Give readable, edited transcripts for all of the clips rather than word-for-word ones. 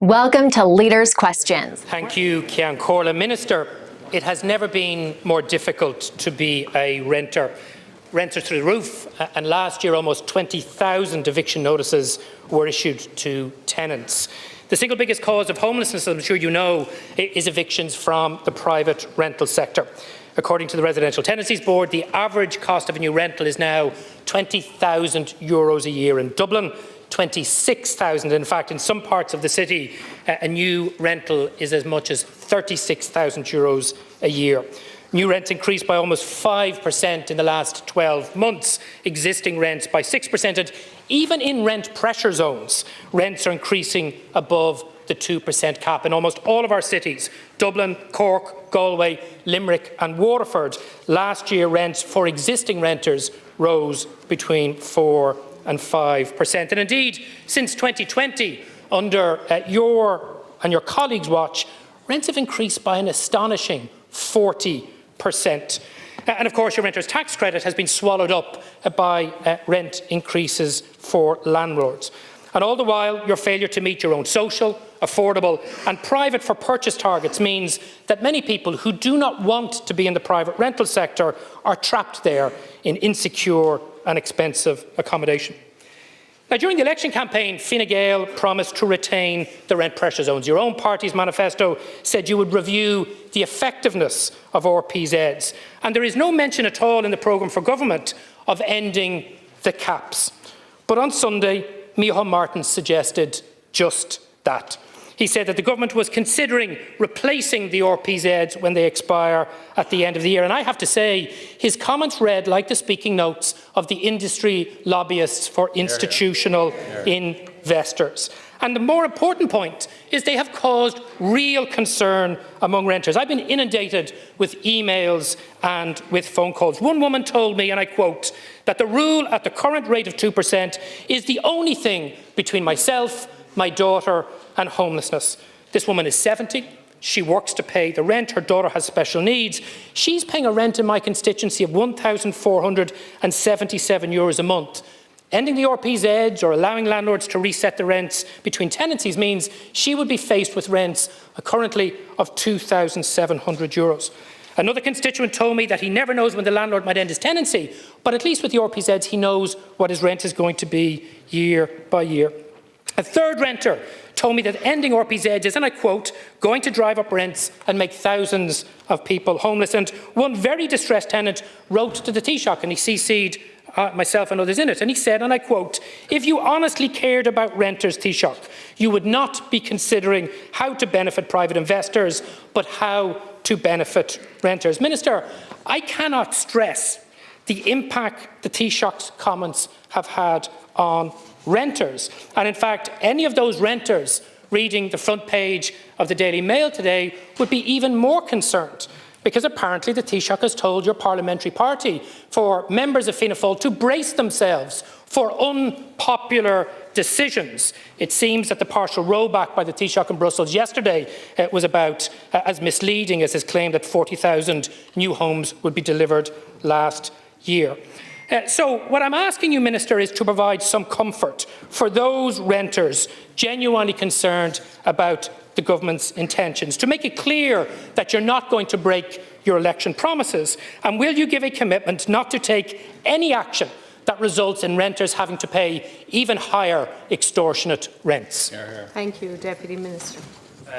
Welcome to Leaders' Questions. Thank you, Ceann Comhairle. Minister, it has never been more difficult to be a renter. Rents are through the roof, and last year almost 20,000 eviction notices were issued to tenants. The single biggest cause of homelessness, as I'm sure you know, is evictions from the private rental sector. According to the Residential Tenancies Board, the average cost of a new rental is now €20,000 a year in Dublin, 26,000. In fact, in some parts of the city, a new rental is as much as €36,000 a year. New rents increased by almost 5% in the last 12 months, existing rents by 6%, and even in rent pressure zones, rents are increasing above the 2% cap in almost all of our cities. Dublin, Cork, Galway, Limerick and Waterford. Last year, rents for existing renters rose between 4 and 5%. And indeed, since 2020, under your and your colleagues' watch, rents have increased by an astonishing 40%. And of course, your renters' tax credit has been swallowed up by rent increases for landlords. And all the while, your failure to meet your own social, affordable and private for purchase targets means that many people who do not want to be in the private rental sector are trapped there in insecure and expensive accommodation. Now, during the election campaign, Fine Gael promised to retain the rent pressure zones. Your own party's manifesto said you would review the effectiveness of RPZs. And there is no mention at all in the programme for government of ending the caps. But on Sunday, Micheál Martin suggested just that. He said that the government was considering replacing the RPZs when they expire at the end of the year. And I have to say, his comments read like the speaking notes of the industry lobbyists for institutional investors. And the more important point is they have caused real concern among renters. I've been inundated with emails and with phone calls. One woman told me, and I quote, that the rule at the current rate of 2% is the only thing between myself, my daughter and homelessness. This woman is 70. She works to pay the rent. Her daughter has special needs. She's paying a rent in my constituency of €1,477 a month. Ending the RPZs or allowing landlords to reset the rents between tenancies means she would be faced with rents currently of €2,700. Another constituent told me that he never knows when the landlord might end his tenancy, but at least with the RPZs he knows what his rent is going to be year by year. A third renter told me that ending RPZs is, and I quote, going to drive up rents and make thousands of people homeless. And one very distressed tenant wrote to the Taoiseach, and he CC'd myself and others in it, and he said, and I quote, if you honestly cared about renters, Taoiseach, you would not be considering how to benefit private investors, but how to benefit renters. Minister, I cannot stress the impact the Taoiseach's comments have had on renters. And in fact, any of those renters reading the front page of the Daily Mail today would be even more concerned, because apparently the Taoiseach has told your parliamentary party for members of Fianna Fáil to brace themselves for unpopular decisions. It seems that the partial rollback by the Taoiseach in Brussels yesterday was about as misleading as his claim that 40,000 new homes would be delivered last year. So what I'm asking you, Minister, is to provide some comfort for those renters genuinely concerned about the government's intentions, to make it clear that you're not going to break your election promises. And will you give a commitment not to take any action that results in renters having to pay even higher extortionate rents? Thank you, Deputy Minister.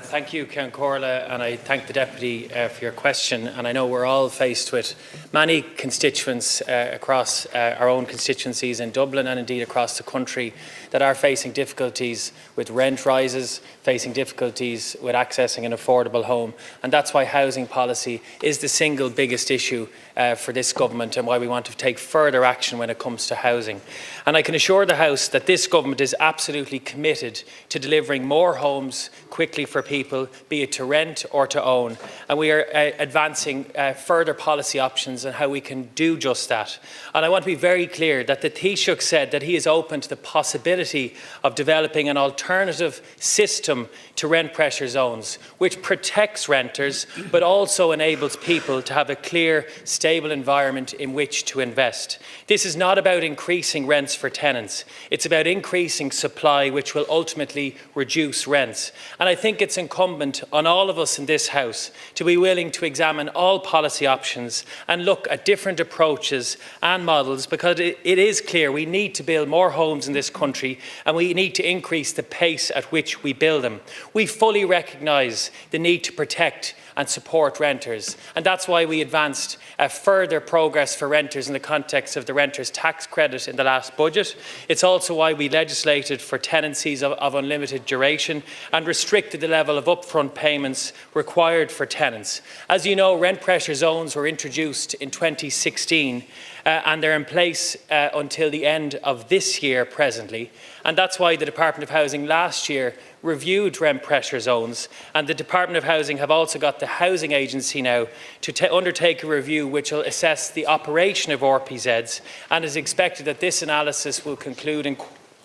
Thank you, Ceann Comhairle, and I thank the Deputy for your question. And I know we're all faced with many constituents across our own constituencies in Dublin and indeed across the country that are facing difficulties with rent rises, facing difficulties with accessing an affordable home. And that's why housing policy is the single biggest issue for this government and why we want to take further action when it comes to housing. And I can assure the House that this government is absolutely committed to delivering more homes quickly for people, be it to rent or to own. And we are advancing further policy options on how we can do just that. And I want to be very clear that the Taoiseach said that he is open to the possibility of developing an alternative system to rent pressure zones, which protects renters but also enables people to have a clear, stable environment in which to invest. This is not about increasing rents for tenants. It's about increasing supply, which will ultimately reduce rents. And I think it's incumbent on all of us in this House to be willing to examine all policy options and look at different approaches and models, because it is clear we need to build more homes in this country and we need to increase the pace at which we build them. We fully recognise the need to protect and support renters, and that's why we advanced further progress for renters in the context of the renters' tax credit in the last budget. It's also why we legislated for tenancies of unlimited duration and restricted the level of upfront payments required for tenants. As you know, rent pressure zones were introduced in 2016 and they're in place until the end of this year presently, and that's why the Department of Housing last year reviewed rent pressure zones, and the Department of Housing have also got the Housing Agency now to undertake a review which will assess the operation of RPZs, and is expected that this analysis will conclude in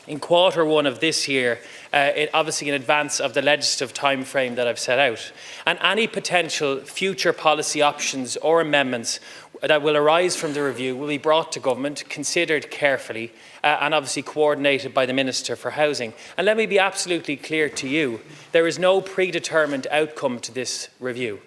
Q1 of this year, obviously in advance of the legislative timeframe that I've set out. And any potential future policy options or amendments that will arise from the review will be brought to government, considered carefully, and obviously coordinated by the Minister for Housing. And let me be absolutely clear to you, there is no predetermined outcome to this review.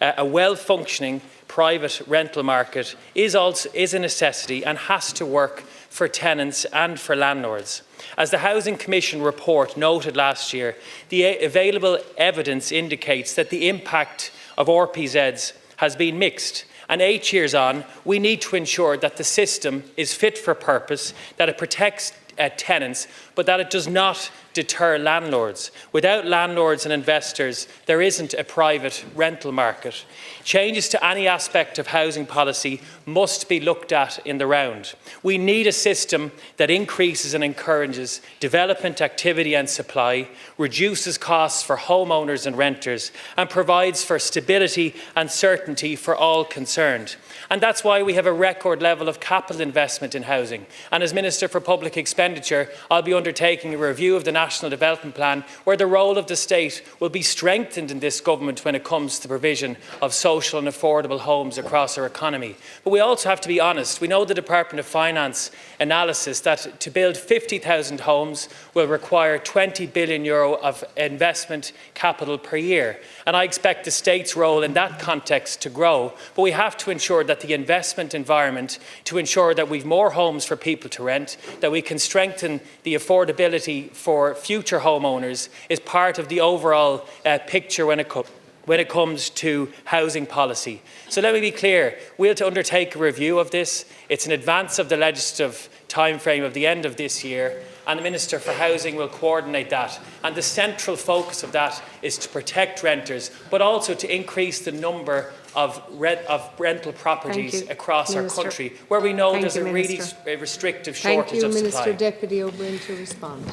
A well-functioning private rental market is a necessity and has to work for tenants and for landlords. As the Housing Commission report noted last year, the available evidence indicates that the impact of RPZs has been mixed. And 8 years on, we need to ensure that the system is fit for purpose, that it protects tenants, but that it does not deter landlords. Without landlords and investors, there isn't a private rental market. Changes to any aspect of housing policy must be looked at in the round. We need a system that increases and encourages development activity and supply, reduces costs for homeowners and renters, and provides for stability and certainty for all concerned. And that's why we have a record level of capital investment in housing. And as Minister for Public Expenditure, I'll be undertaking a review of the National Development Plan, where the role of the state will be strengthened in this government when it comes to the provision of social and affordable homes across our economy. But we also have to be honest. We know the Department of Finance analysis that to build 50,000 homes will require €20 billion of investment capital per year. And I expect the state's role in that context to grow. But we have to ensure that the investment environment, to ensure that we've more homes for people to rent, that we can strengthen the affordability for future homeowners, is part of the overall picture when it comes to housing policy. So let me be clear, we'll undertake a review of this. It's in advance of the legislative timeframe of the end of this year, and the Minister for Housing will coordinate that. And the central focus of that is to protect renters, but also to increase the number of rental properties across our country, where we know there's a really restrictive shortage of supply. Thank you, Minister. Deputy Ó Broin to respond.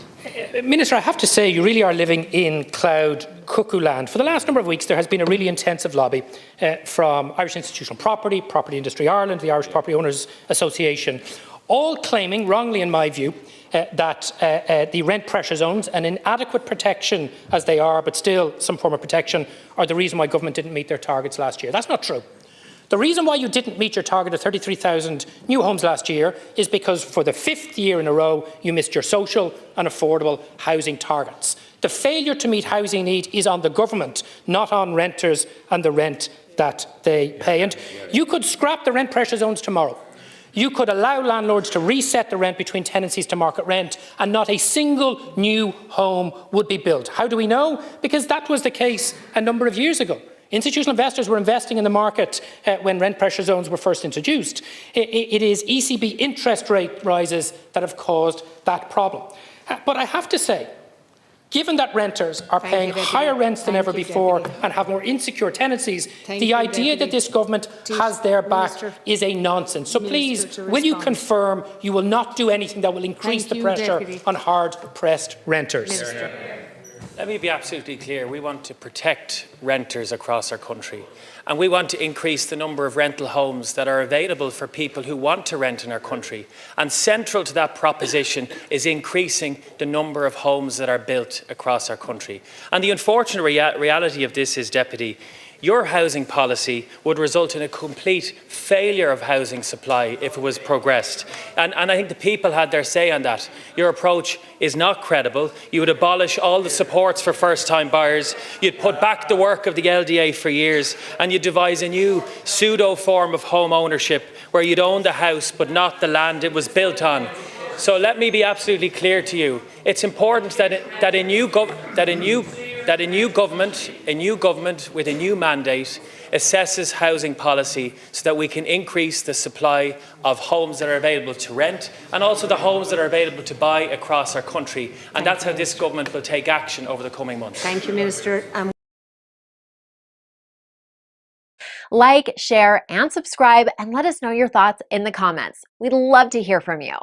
Minister, I have to say you really are living in cloud cuckoo land. For the last number of weeks, there has been a really intensive lobby from Irish Institutional Property, Property Industry Ireland, the Irish Property Owners Association, all claiming, wrongly in my view, that the rent pressure zones, and inadequate protection as they are, but still some form of protection, are the reason why government didn't meet their targets last year. That's not true. The reason why you didn't meet your target of 33,000 new homes last year is because for the 5th year in a row, you missed your social and affordable housing targets. The failure to meet housing need is on the government, not on renters and the rent that they pay. And you could scrap the rent pressure zones tomorrow. You could allow landlords to reset the rent between tenancies to market rent, and not a single new home would be built. How do we know? Because that was the case a number of years ago. Institutional investors were investing in the market when rent pressure zones were first introduced. It is ECB interest rate rises that have caused that problem. But I have to say, given that renters are paying higher rents than ever before and have more insecure tenancies, the idea that this government has their back is a nonsense. So please, will you confirm you will not do anything that will increase the pressure on hard-pressed renters? Let me be absolutely clear. We want to protect renters across our country, and we want to increase the number of rental homes that are available for people who want to rent in our country. And central to that proposition is increasing the number of homes that are built across our country. And the unfortunate reality of this is, Deputy, your housing policy would result in a complete failure of housing supply if it was progressed. And I think the people had their say on that. Your approach is not credible. You would abolish all the supports for first-time buyers. You'd put back the work of the LDA for years, and you'd devise a new pseudo form of home ownership where you'd own the house but not the land it was built on. So let me be absolutely clear to you. It's important that a new government with a new mandate assesses housing policy so that we can increase the supply of homes that are available to rent and also the homes that are available to buy across our country. And that's how this government will take action over the coming months. Thank you, Minister. Like, share, and subscribe, and let us know your thoughts in the comments. We'd love to hear from you.